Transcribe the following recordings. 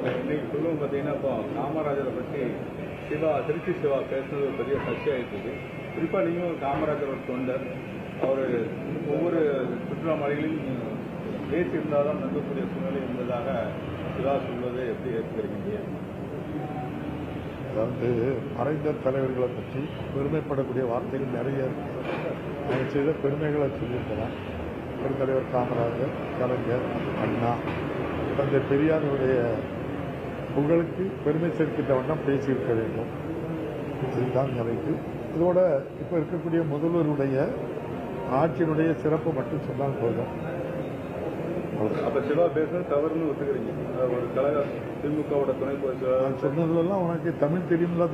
இன்னைக்கு சொல்லுவோம் பார்த்தீங்கன்னா இப்போ காமராஜரை பற்றி திருச்சி சிவா பேசுனது ஒரு பெரிய சர்ச்சையாயிட்டு குறிப்பாக நீங்களும் காமராஜர் ஒரு தொண்டர் அவர் ஒவ்வொரு சுற்றுலா மலைகளையும் பேசியிருந்தால் தான் நம்பக்கூடிய சூழ்நிலை என்பதாக சிவா சொல்வதை எப்படி ஏற்றுக்கிறீங்க? அதாவது மறைந்த தலைவர்களை பற்றி பெருமைப்படக்கூடிய வார்த்தைகள் நிறைய இருக்கு. அவங்க செய்த பெருமைகளை சொல்லியிருக்கலாம். பெருந்தலைவர் காமராஜர், கலைஞர், அண்ணா, தந்தை பெரியாருடைய புகழுக்கு பெருமை சேர்க்கின்ற வண்ணம் பேசியிருக்க வேண்டும். இதுதான் நிலைக்கு. இதோட இப்போ இருக்கக்கூடிய முதல்வருடைய ஆட்சியினுடைய சிறப்பு மட்டும் சொன்னால் போதும். அப்ப சிவா பேசுறது தவறுன்னு ஒத்துக்கிறீங்க? ஒரு கழக திமுகவோட துணை நான் சொன்னதுலாம் உனக்கு தமிழ் தெரியுங்களா?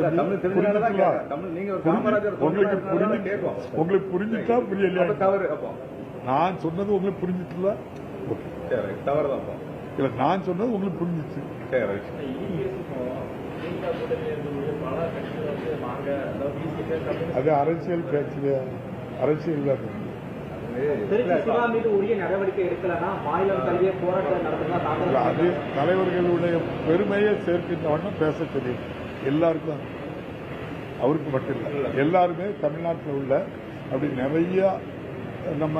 உங்களுக்கு புரிஞ்சுட்டா புரியலையா? தவறு அப்போ நான் சொன்னது உங்களுக்கு புரிஞ்சுட்டுல? தவறுதான் இல்ல, நான் சொன்னது உங்களுக்கு புரிஞ்சிச்சு. அது அரசியல் பேச்சு, அரசியல் தான். அது தலைவர்களுடைய பெருமையை சேர்க்கின்ற வண்ணம் பேச தெரியும் எல்லாருக்கும். அவருக்கு மட்டும் இல்லை, எல்லாருமே தமிழ்நாட்டில் உள்ள அப்படி நிறைய நம்ம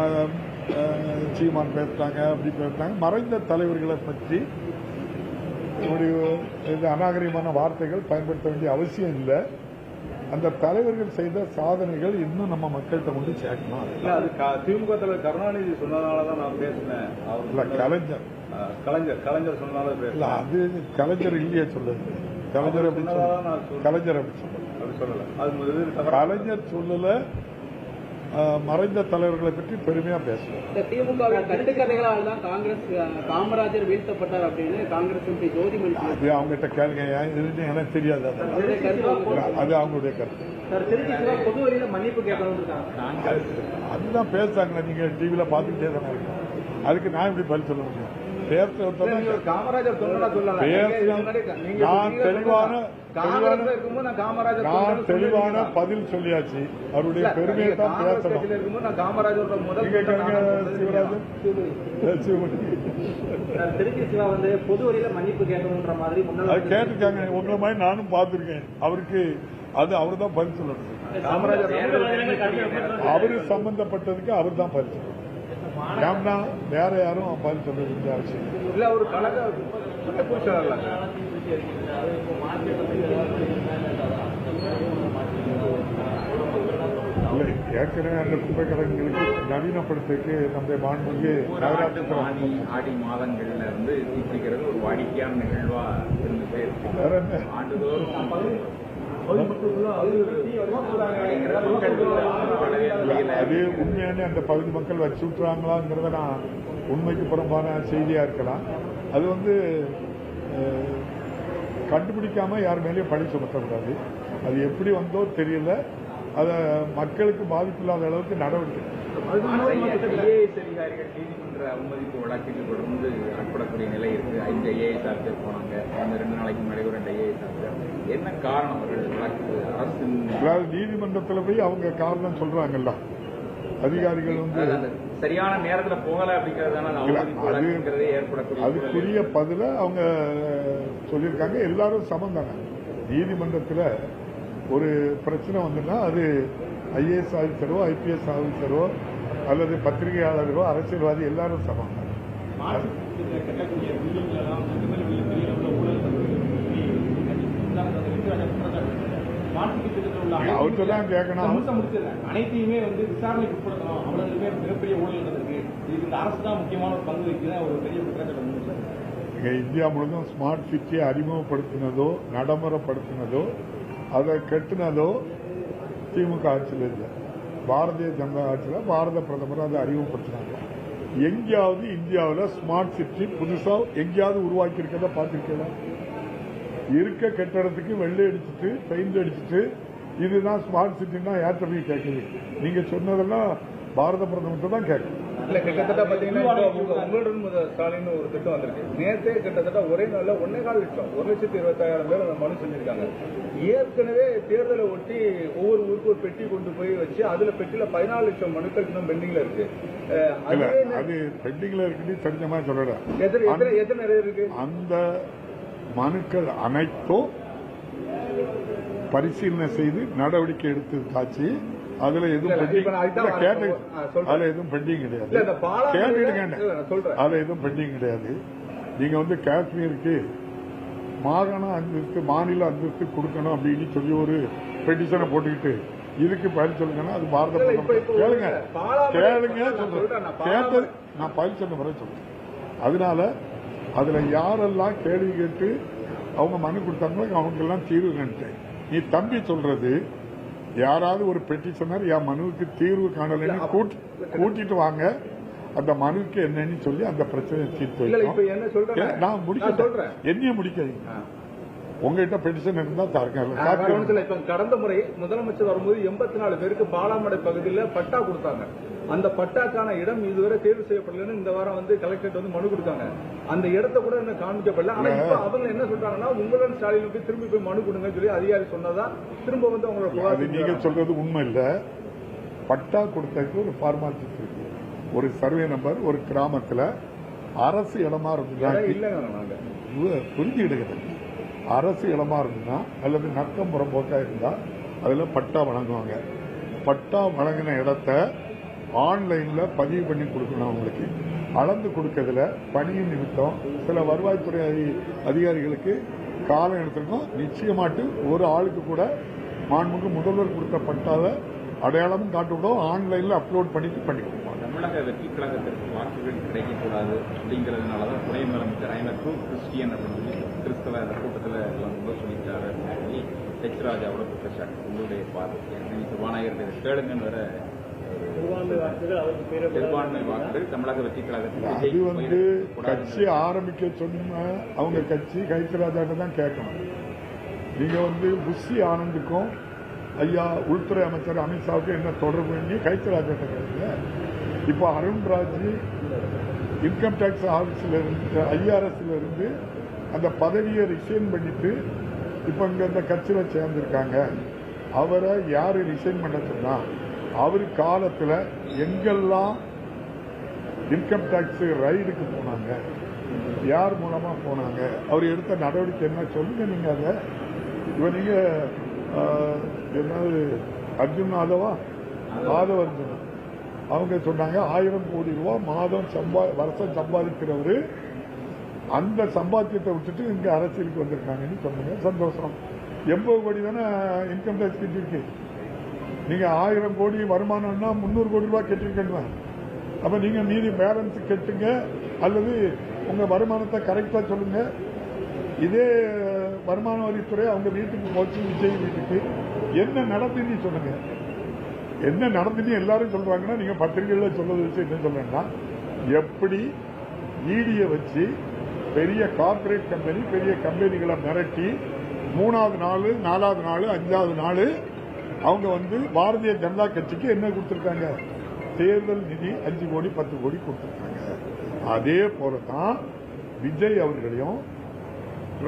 சீமான் பேசுறாங்க, அப்படி பேசுறாங்க. மறைந்த தலைவர்களை பற்றி ஒரு அநாகரிகமான வார்த்தைகள் பயன்படுத்த வேண்டிய அவசியம் இல்லை. அந்த தலைவர்கள் செய்த சாதனைகள் இன்னும் நம்ம மக்கள்கிட்ட கொண்டு சேர்க்கணும். அது திமுக தலைவர் கருணாநிதி சொன்னதாலதான் நான் பேசினேன். கலைஞர் சொன்னதால இல்ல, அது கலைஞர் இல்லையே சொல்லுது. கலைஞர் அப்படி கலைஞர் அப்படி சொல்லல. கலைஞர் சொல்லல. மறைந்த தலைவர்களை பற்றி பெருமையா பேசுவோம். திமுகவின் கட்டுக்கதைகளால் தான் காங்கிரஸ் காமராஜர் வீழ்த்தப்பட்டார் அப்படின்னு காங்கிரஸ் ஜோதிமணி அது அவங்ககிட்ட கேளுங்க. எனக்கு தெரியாது. அது அவங்களுடைய கருத்து. பொது வழியில மன்னிப்பு கேட்கணும் அதுதான் பேசுறாங்க. நீங்க டிவியில பாத்துக்கிட்டே தானே இருக்கீங்க. அதுக்கு நான் எப்படி பதில் சொல்ல முடியும்? காமராஜர் நான் தெளிவான பதில் சொல்லியாச்சு. அவருடைய பெருமையை தான் பேசணும். திருச்சி சிவா வந்து பொது வழியில மன்னிப்பு கேட்கணும்ன்ற மாதிரி அது கேட்டிருக்காங்க. உங்களை மாதிரி நானும் பார்த்திருக்கேன். அவருக்கு அது அவர் தான் பதில் சொல்லணும். அவரு சம்பந்தப்பட்டதுக்கு அவர் தான் பதில் சொல்லணும். ஏன்னா வேற யாரும் பதில் சொல்ல வேண்டிய அவசியம் இல்ல. ஒரு கழக இல்லை, ஏற்கனவே அந்த குப்பை கிடங்குகளுக்கு நவீனப்படுத்துக்கு நம்முடைய மாண்புமிகு நகராட்சி ஆடி மாதங்கள்ல இருந்து தீப்பிடிக்கிறது ஒரு வாடிக்கையான நிகழ்வா இருந்துட்டே இருக்கு. வேற என்ன ஆண்டுதோறும் அது உண்மையான அந்த பகுதி மக்கள் வச்சு விட்டுறாங்களாங்கிறத நான் உண்மைக்கு புறம்பான செய்தியா இருக்கலாம். அது கண்டுபிடிக்காம யார் மேலேயும் பழி சுமத்தக்கூடாது. அது எப்படி வந்தோ தெரியல. அத மக்களுக்கு பாதிப்பில்லாத அளவுக்கு நடவடிக்கை. அதிகாரிகள் நீதிமன்ற அவமதிப்பு வழக்கில் தொடர்ந்து அற்படக்கூடிய நிலை இருக்கு. 5 ஐஏஎஸ் ஆஃபீஸர் போனாங்க. அந்த 2 நாளைக்கு முன்னாடி ஒரு 2 ஐஏஎஸ் ஆஃபீஸர். என்ன காரணம் அவர்கள் வழக்கு அரசு நீதிமன்றத்தில் போய் அவங்க காரணம் சொல்றாங்கல்ல. அதிகாரிகள் சரியான நேரத்தில் போகல அப்படிங்கறதுனால ஏற்படக்கூடிய அதுக்குரிய பதில அவங்க சொல்லியிருக்காங்க. எல்லாரும் சமம் தானே. நீதிமன்றத்தில் ஒரு பிரச்சனை வந்துன்னா அது ஐஏஎஸ் ஆஃபீஸரோ ஐபிஎஸ் ஆஃபீஸரோ அல்லது பத்திரிகையாளர்களோ அரசியல்வாதி எல்லாரும் சமம். அவர்கிட்ட தான் கேட்கணும். அனைத்தையுமே விசாரணைக்கு உட்படுத்தணும். அவர்களுமே மிகப்பெரிய ஊழல் நடந்திருக்கு. இதுக்கு இந்த அரசு தான் முக்கியமான ஒரு பங்கு வைக்குது. ஒரு பெரிய குற்றச்சாட்டு. இந்தியா முழுவதும் ஸ்மார்ட் சிட்டியை அறிமுகப்படுத்தினதோ நடைமுறைப்படுத்தினதோ அதை கட்டினதோ திமுக ஆட்சியில் இல்லை. பாரதிய ஜனதா ஆட்சியில் பாரத பிரதமர் அதை அறிமுகப்படுத்தினாங்க. எங்கேயாவது இந்தியாவில் ஸ்மார்ட் சிட்டி புதுசா எங்கேயாவது உருவாக்கி இருக்கிறத பார்த்திருக்கலாம்? இருக்க கட்டடத்துக்கு வெள்ளை அடிச்சுட்டு பெயிண்ட் அடிச்சுட்டு இதுதான் ஸ்மார்ட் சிட்டின்னா யார்கிட்ட போய் கேட்குது? நீங்க சொன்னதெல்லாம் பாரத பிரதமர் தான் கேட்கணும். இல்ல, கிட்டத்தட்ட பாத்தீங்கன்னா உங்களுடன் ஸ்டாலின் ஒரு திட்டம் வந்திருக்கு. நேற்றே கிட்டத்தட்ட ஒரே நாள்ல 1.25 லட்சம் 1,20,000 பேர் அந்த மனு செஞ்சிருக்காங்க. ஏற்கனவே தேர்தலை ஒட்டி ஒவ்வொரு ஊருக்கு ஒரு பெட்டி கொண்டு போய் வச்சு அதுல பெட்டியில 14 லட்சம் மனுக்கள் இன்னும் பெண்டிங்ல இருக்கு. அது பெண்டிங்ல இருக்கு தெரிஞ்ச மாதிரி சொல்லல. எத்தனை இருக்கு? அந்த மனுக்கள் அனைத்தும் பரிசீலனை செய்து நடவடிக்கை எடுத்ததாச்சு. அதுல எதுவும் பெண்டிங் கிடையாது. அதுல எதுவும் பெண்டிங் கிடையாது. நீங்க வந்து காஷ்மீருக்கு மாகாண அந்தஸ்து, மாநில அந்தஸ்து கொடுக்கணும் அப்படின்னு சொல்லி ஒரு பெட்டிஷனை போட்டுக்கிட்டு இதுக்கு பதில் சொல்லுங்கன்னா அது பாரத கேளுங்க சொல்றேன். கேட்டது நான் பதில் சொன்ன முறை சொல்றேன். அதனால அதுல யாரெல்லாம் கேள்வி கேட்டு அவங்க மனு கொடுத்தாங்களோ அவங்கெல்லாம் தீர்வு கண்டேன். நீ தம்பி சொல்றது யாராவது ஒரு பெட்டிஷனர் என் மனுவுக்கு தீர்வு காணலன்னு கூட்டிட்டு வாங்க, அந்த மனுவுக்கு என்னன்னு சொல்லி அந்த பிரச்சனையை தீர்த்து வைக்கிறோம். நான் முடிக்கிறேன். என்னைய முடிக்கிறீங்க. உங்ககிட்ட பெட்டிஷன் இருந்தா கடந்த முறை முதலமைச்சர் வரும்போது 84 பேருக்கு பாலாமடை பகுதியில் பட்டா கொடுத்தாங்க. அந்த பட்டாக்கான இடம் இதுவரை தேர்வு செய்யப்படலன்னு இந்த வாரம் வந்து கலெக்டரேட் வந்து மனு கொடுத்தாங்க. அந்த இடத்த கூட என்ன காண்பிக்கப்படல. ஆனா இப்ப அவங்க என்ன சொல்றாங்கன்னா உங்களுடன் ஸ்டாலின் போய் திரும்பி போய் மனு கொடுங்க சொல்லி அதிகாரி சொன்னதா திரும்ப வந்து அவங்களோட நீங்க சொல்றது உண்மை இல்ல. பட்டா கொடுத்ததுக்கு ஒரு ஃபார்மாலிட்டி இருக்கு. ஒரு சர்வே நம்பர் ஒரு கிராமத்துல அரசு இடமா இருந்தா புரிஞ்சுக்கிட்டு அரசு இடமா இருந்தா அல்லது நக்கம் புறம்போக்கா இருந்தா அதுல பட்டா வழங்குவாங்க. பட்டா வழங்கின இடத்த ஆன்லைன்ல பதிவு பண்ணி கொடுக்கணும். அவங்களுக்கு அளந்து கொடுக்கறதுல பணியின் நிமித்தம் சில வருவாய்த்துறை அதிகாரிகளுக்கு காலம் எடுத்திருக்கோம். நிச்சயமாட்டு ஒரு ஆளுக்கு கூட மாண்புமிகு முதல்வர் கொடுத்த பட்டாவை அடையாளமும் காட்டுவிடும். ஆன்லைன்ல அப்லோட் பண்ணிட்டு பண்ணி கொடுப்போம். தமிழக வெற்றி கழகத்திற்கு வாக்குகள் கிடைக்கக்கூடாது அப்படிங்கிறதுனாலதான் துணை முதலமைச்சர் ஐநூறு கிறிஸ்டியன் அப்படின்னு சொல்லி கிறிஸ்தவ கூட்டத்தில் எல்லாம் சொல்லிட்டாரு சொல்லி ஹெச் ராஜாவோட குற்றச்சாட்டு. உங்களுடைய பார்வை சபாநாயகர் கேளுங்கன்னு வர பெரும்பான்மை வாக்குகள் தமிழக வெற்றி கழகத்தில் அது வந்து கட்சி ஆரம்பிக்க சொன்ன அவங்க கட்சி கைத்தராஜாட்ட தான் கேட்கணும். நீங்க வந்து புஷி ஆனந்துக்கும் ஐயா உள்துறை அமைச்சர் அமித்ஷாவுக்கும் என்ன தொடர்பு பண்ணி கைத்தராஜாட்ட கேட்குங்க. இப்போ அருண்ராஜ் இன்கம் டேக்ஸ் ஆபீஸ்ல இருந்து ஐஆர்எஸ்ல இருந்து அந்த பதவியை ரிசைன் பண்ணிட்டு இப்ப இங்க இந்த கட்சியில சேர்ந்திருக்காங்க. அவரை யாரு ரிசைன் பண்ண சொன்னா அவரு காலத்துல எங்கெல்லாம் இன்கம் டேக்ஸ் ரைடுக்கு போனாங்க, யார் மூலமா போனாங்க, அவர் எடுத்த நடவடிக்கை என்ன சொல்லுங்க. நீங்க அதை இவ நீங்க என்னது அர்ஜுன் மாதவ அர்ஜுன் அவங்க சொன்னாங்க 1000 கோடி ரூபாய் மாதம் வருஷம் சம்பாதிக்கிறவரு அந்த சம்பாத்தியத்தை விட்டுட்டு இங்க அரசியலுக்கு வந்திருக்காங்கன்னு சொன்னாங்க. சந்தோஷம். 80 கோடி தானே இன்கம் டேக்ஸ் கட்டிருக்கு. நீங்க 1000 கோடி வருமானம்னா 300 கோடி ரூபாய் கட்டிருக்கீங்க. அப்ப நீங்க மீதி பேலன்ஸ் கட்டுங்க அல்லது உங்க வருமானத்தை கரெக்டா சொல்லுங்க. இதே வருமான வரித்துறை அவங்க வீட்டுக்கு போச்சு, விஜய் வீட்டுக்கு என்ன நடந்துன்னு சொல்லுங்க. என்ன நடந்துன்னு எல்லாரும் சொல்றாங்கன்னா நீங்க பத்திரிகையில சொல்றது வச்சு என்ன சொல்றேன்னா எப்படி ஈடியை வச்சு பெரிய கார்பரேட் கம்பெனி பெரிய கம்பெனிகளை மிரட்டி 3வது நாள் 4வது நாள் 5வது நாள் அவங்க வந்து பாரதிய ஜனதா கட்சிக்கு என்ன கொடுத்திருக்காங்க, தேர்தல் நிதி 5 கோடி 10 கோடி கொடுத்திருக்காங்க. அதே போலதான் விஜய் அவர்களையும்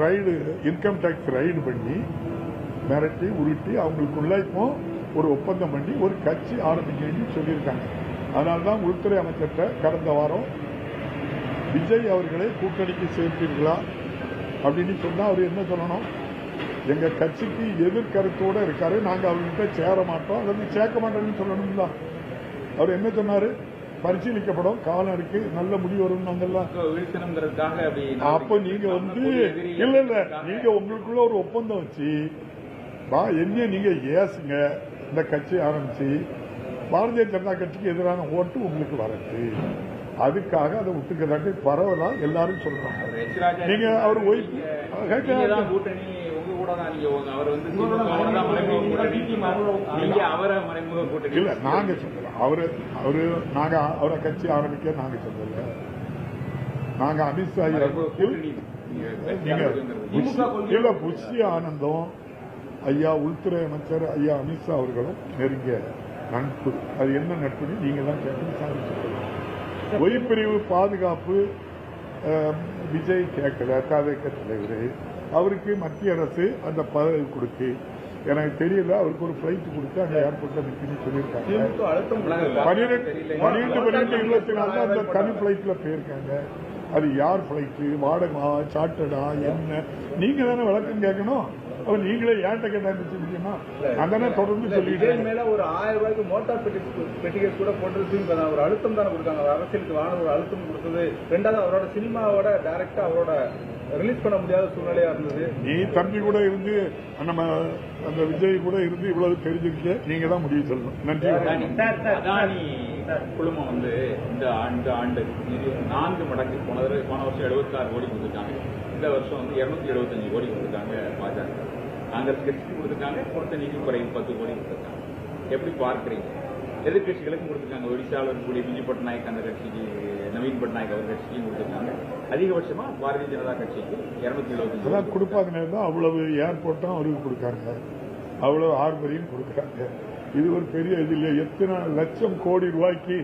ரைடு இன்கம் டாக்ஸ் ரைடு பண்ணி மிரட்டி உருட்டி அவங்களுக்குள்ள இப்போ ஒரு ஒப்பந்தம் பண்ணி ஒரு கட்சி ஆரம்பிக்கணும்னு சொல்லியிருக்காங்க. அதனால்தான் உள்துறை அமைச்சர்கிட்ட கடந்த வாரம் விஜய் அவர்களை கூட்டணிக்கு சேர்ப்பீர்களா அப்படின்னு சொன்னா அவர் என்ன சொல்லணும், எங்க கட்சிக்கு எதிர்கருத்தோட இருக்காரு, நாங்க அவர்கிட்ட சேர மாட்டோம் அல்லது சேர்க்க மாட்டோம்னு சொல்லணும்ல. அவர் என்ன சொன்னாரு, பரிசீலிக்கப்படும், காலம் இருக்கு, நல்ல முடிவு வரும். அப்ப நீங்க வந்து இல்ல நீங்க உங்களுக்குள்ள ஒரு ஒப்பந்தம் வச்சு என்ன நீங்க ஏசுங்க, இந்த கட்சி ஆரம்பிச்சு பாரதிய ஜனதா கட்சிக்கு எதிரான ஓட்டு உங்களுக்கு வரட்டு, அதுக்காக அதை விட்டுக்கிறாட்டு பரவலா எல்லாரும் சொல்றாங்க. நீங்க அவர் இல்ல நாங்க சொல்லலாம், நாங்க அவரை கட்சி ஆரம்பிக்க நாங்க சொல்லல. நாங்க அமித்ஷா இல்ல புஷி ஆனந்தும் ஐயா உள்துறை அமைச்சர் ஐயா அமித்ஷா அவர்களும் நெருங்கிய நட்பு. அது என்ன நட்புன்னு நீங்க தான் கேட்டு சாதிச்சிருக்கலாம். ஒய்பிரிவு பாதுகாப்பு விஜய் கேட்கல, தவிக தலைவர் அவருக்கு மத்திய அரசு அந்த பதவி கொடுத்து எனக்கு தெரியல, அவருக்கு ஒரு பிளைட் கொடுத்து அந்த ஏர்போர்ட்ல நிற்கணும்னு சொல்லியிருக்காங்க. 12-24 அந்த தனி பிளைட்ல போயிருக்காங்க. அது யார் பிளைட்டு, வாடகா, சார்ட்டடா, என்ன நீங்க தானே விளக்கம் கேட்கணும். அப்ப நீங்களே ஏன்ட்ட கேட்டாச்சு முடியுமா? அதானே தொடர்ந்து சொல்லிட்டு மேல ஒரு 1000 ரூபாய்க்கு மோட்டார் பெட்டிகேஸ் கூட போட்டு ஒரு அழுத்தம் தானே கொடுத்தாங்க. அரசியலுக்கு வான ஒரு அழுத்தம் கொடுத்தது. ரெண்டாவது அவரோட சினிமாவோட டைரக்டா அவரோட ரிலீஸ் பண்ண முடியாத சூழ்நிலையா இருந்தது. நீ தம்பி கூட இருந்து நம்ம அந்த விஜய் கூட இருந்து இவ்வளவு தெரிஞ்சிருக்க, நீங்க தான் முடிவு சொல்லணும். நன்றி. அதானி குழுமம் வந்து இந்த ஆண்டு 4 மடங்கு போன வருஷம் 76 கோடி கொடுத்துருக்காங்க. இந்த வருஷம் வந்து 275 கோடி கொடுத்துருக்காங்க. பாஜக காங்கிரஸ் கட்சிக்கு கொடுத்துருக்காங்க. கொடுத்த நிதி குறைவு 10 கோடி கொடுத்துருக்காங்க. எப்படி பார்க்கிறீங்க? எதிர்கட்சிகளுக்கும் கொடுத்துருக்காங்க. ஒடிசாவில் இருக்கக்கூடிய பிஜு பட்நாயக் அந்த கட்சிக்கு, நவீன் பட்நாயக் அவர் கட்சிக்கும் கொடுத்துருக்காங்க. அதிகபட்சமா பாரதிய ஜனதா கட்சிக்கு 275 கொடுப்பாங்க. அவ்வளவு ஏர்போர்ட்டும் அவருக்கு கொடுக்காங்க, அவ்வளவு ஆர்பரியும் கொடுக்குறாங்க. இது ஒரு பெரிய இது இல்லையா? எத்தனை லட்சம் கோடி ரூபாய்க்கு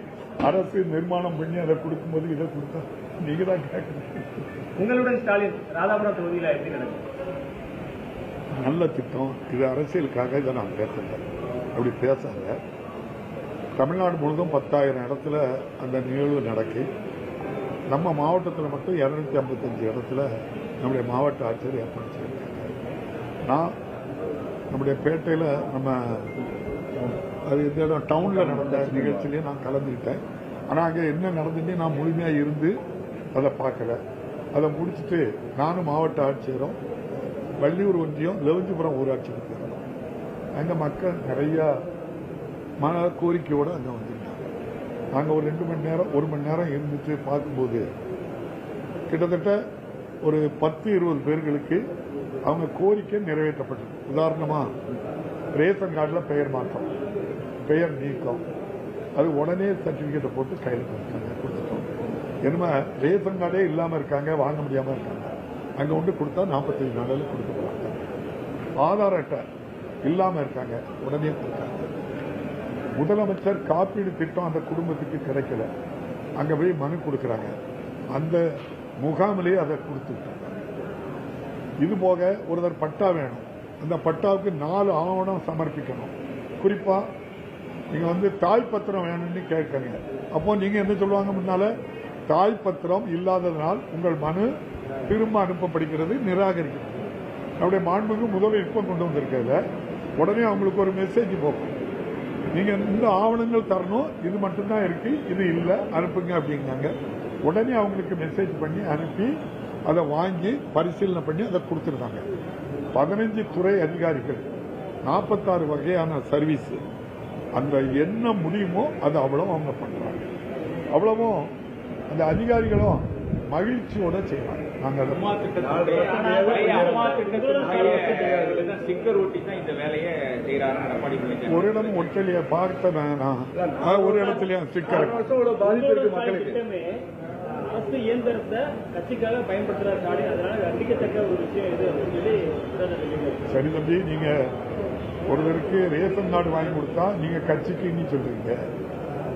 அரசு நிர்மாணம் பண்ணி அதை கொடுக்கும்போது இதை கொடுத்தா நீங்க தான் கேட்கணும். உங்களுடன் ஸ்டாலின் ராதாபுரம் தொகுதியில் எப்படி நடக்கும்? நல்ல திட்டம் இது. அரசியலுக்காக இதை நான் பேசல, அப்படி பேசாத. தமிழ்நாடு முழுதும் 10,000 இடத்துல அந்த நிகழ்வு நடக்கு. நம்ம மாவட்டத்தில் மட்டும் 255 இடத்துல நம்முடைய மாவட்ட ஆட்சியர் ஏற்பாடு செய்திருக்காங்க. நான் நம்முடைய பேட்டையில் நம்ம அது இந்த இடம் டவுன்ல நடந்த நிகழ்ச்சியிலேயே நான் கலந்துக்கிட்டேன். ஆனால் அங்கே என்ன நடந்துன்னு நான் முழுமையாக இருந்து அதை பார்க்கல. அதை முடிச்சுட்டு நானும் மாவட்ட ஆட்சியரும் வள்ளியூர் ஒன்றியம் லெவஞ்சிபுரம் ஊராட்சிக்கு போயிருந்தோம். அங்கே மக்கள் நிறையா கோரிக்கையோடு அங்கே வந்துருந்தாங்க. நாங்கள் ஒரு 2 மணி நேரம் 1 மணி நேரம் இருந்துட்டு பார்க்கும்போது கிட்டத்தட்ட ஒரு 10-20 பேர்களுக்கு அவங்க கோரிக்கை நிறைவேற்றப்பட்டது. உதாரணமா ரேஷன் கார்டில் பெயர் மாற்றம், பெயர் நீக்கம், அது உடனே சர்டிபிகேட்டை போட்டு கையில் கொடுத்துட்டோம். என்னமா ரேஷன் கார்டே இல்லாமல் இருக்காங்க, வாங்க முடியாமல் இருக்காங்க, அங்கே ஒன்று கொடுத்தா 45 நாளில் கொடுக்க போறாங்க. ஆதார் அட்டை இல்லாமல் இருக்காங்க, உடனே கொடுத்தாங்க. முதலமைச்சர் காப்பீடு திட்டம் அந்த குடும்பத்துக்கு கிடைக்கல, அங்கே போய் மனு கொடுக்குறாங்க. அந்த முகாமிலேயே அதை கொடுத்துட்டாங்க. இது போக ஒருத்தர் பட்டா வேணும், அந்த பட்டாவுக்கு 4 ஆவணம் சமர்ப்பிக்கணும். குறிப்பா நீங்க வந்து தாய் பத்திரம் வேணும்னு கேட்கங்க. அப்போ நீங்க என்ன சொல்லுவாங்க? முன்னால தாய் பத்திரம் இல்லாததனால் உங்கள் மனு திரும்ப அனுப்பப்படுகிறது, நிராகரிக்கிறது. நம்முடைய மாண்புக்கு முதல்ல இப்ப கொண்டு வந்திருக்கல உடனே அவங்களுக்கு ஒரு மெசேஜ் போகும், நீங்க இந்த ஆவணங்கள் தரணும், இது மட்டும்தான் இருக்கு, இது இல்ல அனுப்புங்க அப்படிங்காங்க. உடனே அவங்களுக்கு மெசேஜ் பண்ணி அனுப்பி அதை வாங்கி பரிசீலனை பண்ணி அதை கொடுத்துருந்தாங்க. 15 துறை அதிகாரிகள், 46 வகையான சர்வீஸ், அந்த என்ன முடியுமோ அது அவ்வளவு அவங்க பண்றாங்க. அவ்வளவும் அந்த அதிகாரிகளும் மகிழ்ச்சியோட செய்வாங்க. நாங்க ஒரு இடம் ஒட்டலிய பார்த்த ஒரு இடத்துல ஸ்டிக்கர் அரசு இயந்திரத்தை கட்சிக்காக பயன்படுத்துற ஸ்டாலின், அதனால கண்டிக்கத்தக்க ஒரு விஷயம் இது. சரி தம்பி, நீங்க ஒருத்தருக்கு ரேஷன் கார்டு வாங்கி கொடுத்தா நீங்க கட்சிக்கு இன்னி சொல்றீங்க,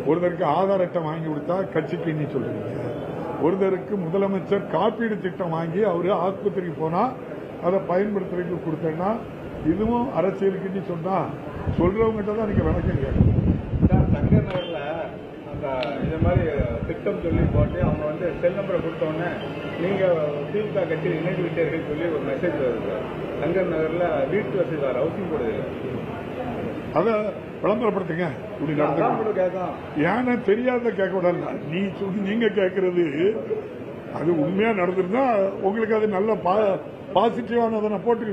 ஒருத்தருக்கு ஆதார் அட்டை வாங்கி கொடுத்தா கட்சிக்கு இன்னி சொல்றீங்க, ஒருத்தருக்கு முதலமைச்சர் காப்பீடு திட்டம் வாங்கி அவரு ஆஸ்பத்திரிக்கு போனா அதை பயன்படுத்துறதுக்கு கொடுத்தேன்னா இதுவும் அரசியலுக்கு இன்னி சொன்னா சொல்றவங்ககிட்ட தான் நீங்க விளக்கம் கேட்கணும். சங்கர் நகர்ல அந்த இந்த மாதிரி திட்டம் சொல்லி போட்டு அவங்க வந்து செல் நம்பரை கொடுத்தோன்னே நீங்க திமுக கட்சியில் இணைந்து விட்டீர்கள் சொல்லி ஒரு மெசேஜ் வருது. சங்கர் நகர்ல வீட்டு வசதி ஹவுசிங் போடுது, அதை விளம்பரப்படுத்துங்க. இப்படி நடந்து ஏன்னா தெரியாத கேட்க விடல. நீங்க கேட்கறது அது உண்மையா நடந்திருந்தா உங்களுக்கு அது நல்ல பாசிட்டிவான போட்டு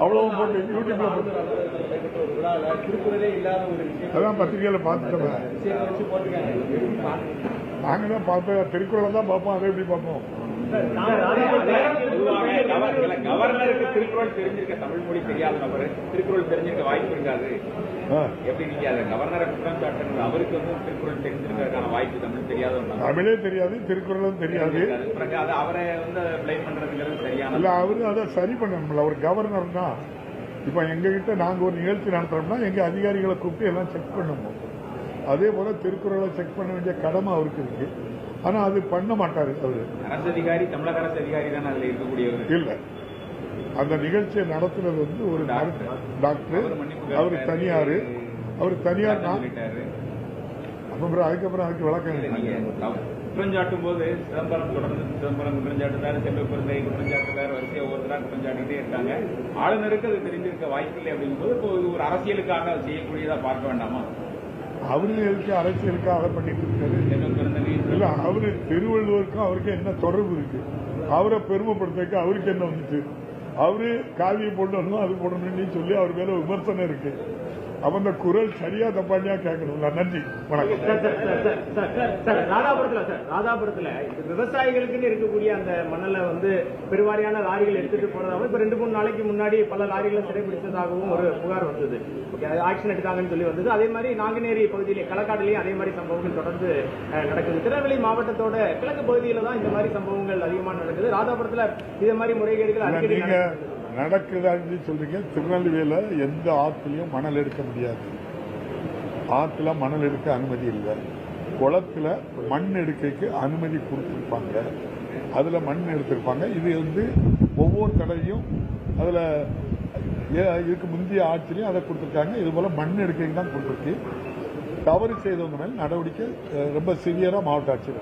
அவ்வளவு போட்டு யூடியூப்ல அதான் பத்திரிகையில பார்த்துட்டோம். நாங்க தான் பார்ப்போம், திருக்குறளை தான் பார்ப்போம், அதை எப்படி பார்ப்போம்? கவர்னருக்கு திருக்குறள் தெரிஞ்சிருக்க தமிழ் மொழி தெரியாத நபர் திருக்குறள் தெரிஞ்சிருக்க வாய்ப்பு இருக்காது. எப்படி நீங்க அதை கவர்னரை குற்றம் சாட்டுறது? அவருக்கு வந்து திருக்குறள் தெரிஞ்சிருக்கிறதுக்கான வாய்ப்பு தமிழ் தெரியாத தமிழே தெரியாது, திருக்குறளும் தெரியாது. அவரை வந்து பிளேம் பண்றதுங்கிறது சரியான இல்ல. அவரு அதை சரி பண்ணணும்ல. ஒரு கவர்னர் தான். இப்ப எங்க கிட்ட நாங்க ஒரு நிகழ்ச்சி நடத்துறோம்னா எங்க அதிகாரிகளை கூப்பிட்டு எல்லாம் செக் பண்ணுவோம். அதே போல திருக்குறளை செக் பண்ண வேண்டிய கடமை அவருக்கு இருக்கு. ஆனா அது பண்ண மாட்டாரு அவரு. அரசு அதிகாரி, தமிழக அரசு அதிகாரி தான் அதுல இருக்கக்கூடியவர் இல்ல. அந்த நிகழ்ச்சியை நடத்துறது வந்து ஒரு டாக்டர், அவரு தனியார், அவர் தனியார். அதுக்கப்புறம் அதுக்கு விளக்கம் குற்றஞ்சாட்டும் போது சிதம்பரம் குற்றஞ்சாட்டுதார், செல்வப்பிறந்தை குற்றஞ்சாட்டுதார், வரிசையா ஒவ்வொருத்தரா குற்றஞ்சாட்டிட்டே இருக்காங்க. ஆளுநருக்கு அது தெரிஞ்சிருக்க வாய்ப்பில்லை அப்படிங்கும்போது இப்போ ஒரு அரசியலுக்காக செய்யக்கூடியதா பார்க்க வேண்டாமா? அவர்களுக்கு அரசியலுக்காக பண்ணிட்டு இருக்காரு. இல்ல, அவரு திருவள்ளுவருக்கும் அவருக்கு என்ன தொடர்பு இருக்கு? அவரை பெருமைப்படுத்த அவருக்கு என்ன வந்துச்சு? அவரு காவியை போடணும் அது போடணும்னு சொல்லி அவர் மேல விமர்சனம் இருக்கு. அவன் குரல் சரியா தப்பானியா கேட்கணும். நன்றி, வணக்கம். ராதாபுரத்துல விவசாயிகளுக்குன்னு இருக்கக்கூடிய அந்த மணலை பெருவாரியான லாரிகள் எடுத்துட்டு போனதாகவும் இப்ப 2-3 நாளைக்கு முன்னாடி பல லாரிகளை சிறைபிடித்ததாகவும் ஒரு புகார் வந்தது. ஆக்ஷன் எடுத்தாங்கன்னு சொல்லி வந்தது. அதே மாதிரி நாங்குநேரி பகுதியிலே களக்காட்டிலையும் அதே மாதிரி சம்பவங்கள் தொடர்ந்து நடக்குது. திருநெல்வேலி மாவட்டத்தோட கிழக்கு பகுதியில தான் இந்த மாதிரி சம்பவங்கள் அதிகமாக நடக்குது. ராதாபுரத்துல இதே மாதிரி முறைகேடுகள் அடிக்கடி நடக்குதான்னு சொல்றீங்க. திருநெல்வேலியில எந்த ஆற்றுலயும் மணல் எடுக்க முடியாது. ஆற்றுல மணல் எடுக்க அனுமதி இல்லை. குளத்துல மண் எடுக்கைக்கு அனுமதி கொடுத்திருப்பாங்க. அதுல மண் எடுத்திருப்பாங்க. இது ஒவ்வொரு தடவையும் அதுல இதுக்கு முந்தைய ஆட்சிலையும் அதை கொடுத்திருக்காங்க. இது போல மண் எடுக்கைக்கு தான் கொடுத்திருக்கு. தவறு செய்தவங்க மேல் நடவடிக்கை ரொம்ப சிவியரா மாவட்ட ஆட்சியர்